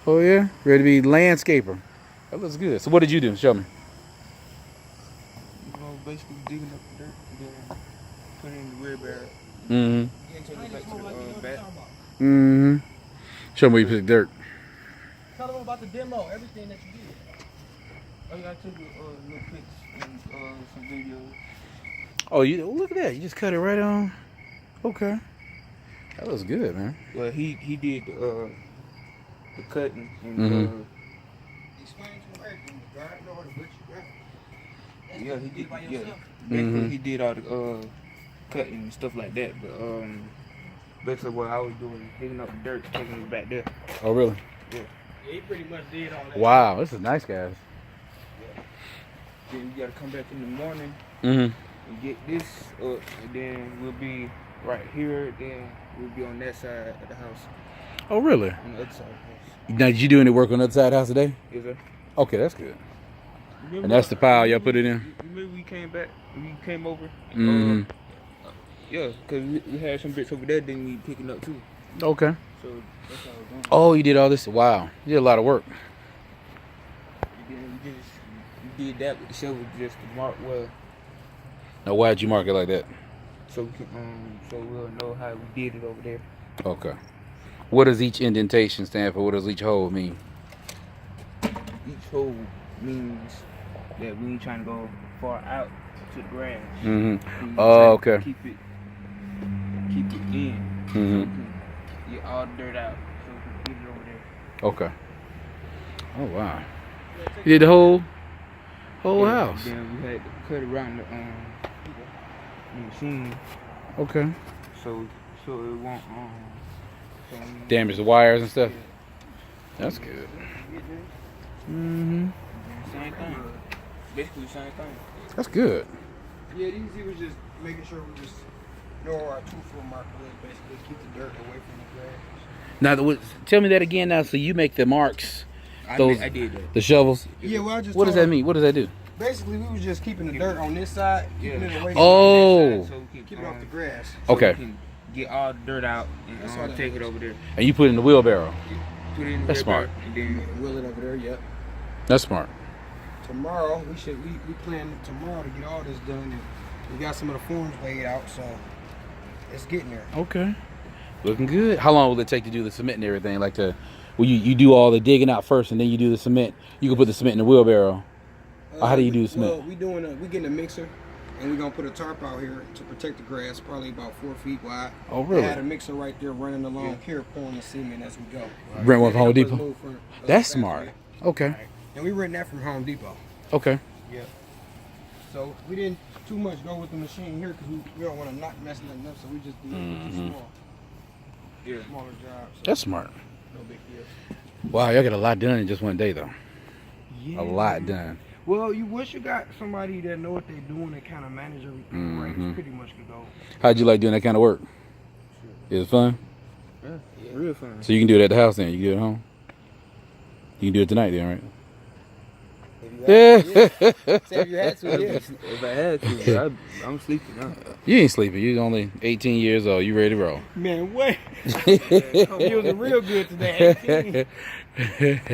Oh yeah, ready to be landscaper. That looks good. So what did you do? Show me. You know, basically digging up the dirt and then put it in the wheelbarrow. Mm-hmm. Take it back to the back. Mm-hmm. Show me where you put the dirt. Tell them about the demo, everything that you did. Oh, yeah, I took little pics and some videos. Oh, look at that. You just cut it right on. Okay. That looks good, man. Well, he did the cutting and Explain to American, the garden or the butcher graphic. yeah, he did by yeah. yourself. Basically, he did all the cutting and stuff like that. But basically, what I was doing, digging up the dirt, taking it back there. Oh, really? Yeah. Yeah, he pretty much did all that. Wow, this is nice, guys. Then we gotta come back in the morning Mm-hmm. and get this up, and then we'll be right here. Then we'll be on that side of the house, Oh, really? on the other side of the house. Now, did you do any work on the other side of the house today? Is that? Okay, that's good. Remember, And that's the pile y'all put it in? Remember we came back, we came over? Mm-hmm. Yeah, because we had some bricks over there, then we picking up too. Okay. So that's how we're doing. Oh, you did all this? Wow. You did a lot of work. And then we did that with the shovel just to mark well, Now, why'd you mark it like that? so we can, so we'll know how we did it over there. Okay. What does each indentation stand for? What does each hole mean? Each hole means that we ain't trying to go far out to the grass. Mm-hmm. We Oh, trying okay. to Keep it in. So we Mm-hmm. can get all the dirt out, so we can get it over there. Okay. Oh, wow. You did the whole Yeah, house. Then we had to cut around the machine, Okay. so it won't so Damage the wires and stuff. Yeah. That's good. Get this, Mm-hmm. same thing. Basically the same thing. That's good. Yeah, these was just making sure we just know where our 2-foot marker is, basically keep the dirt away from the grass. Now, tell me that again now. So you make the marks, I those did that. the shovels. Yeah, well, I just What does told that him- mean? What does that do? Basically, we was just keeping the dirt on this side, keeping it away from Oh. So we can, keep it off the grass. so Okay. we can get all the dirt out and That's all that take it over there. And you put it in the wheelbarrow. Put it in the That's wheelbarrow, smart. And then Wheel it over there, yep. That's smart. Tomorrow, we plan tomorrow to get all this done. And we got some of the forms laid out, so it's getting there. Okay. Looking good. How long will it take to do the cement and everything? Like you do all the digging out first and then you do the cement. You can put the cement in the wheelbarrow. Or how do you do the cement? Well, we getting a mixer, and we're gonna put a tarp out here to protect the grass, probably about 4 feet wide. Oh, really? I had a mixer right there running along here, pouring the cement as we go. Rent one from Home Help us Depot? move from, That's fast smart. way. Okay. And we rent that from Home Depot. Okay. Yeah. So we didn't too much go with the machine here because we don't want to not mess nothing up. So we just did Mhm. smaller jobs. So That's smart. no big deal. Wow, y'all got a lot done in just one day though. Yeah. A lot done. Well, once you got somebody that know what they're doing and kind of manage everything right, Mhm. you pretty much could go. How'd you like doing that kind of work? It was fun? yeah, real fun. So you can do it at the house then. You can do it at home? You can do it tonight then, right? If you had to, yeah. If I had to, I'm sleeping now. You ain't sleeping. You're only 18 years old. You ready to roll. Man, what? He was real good today. 18.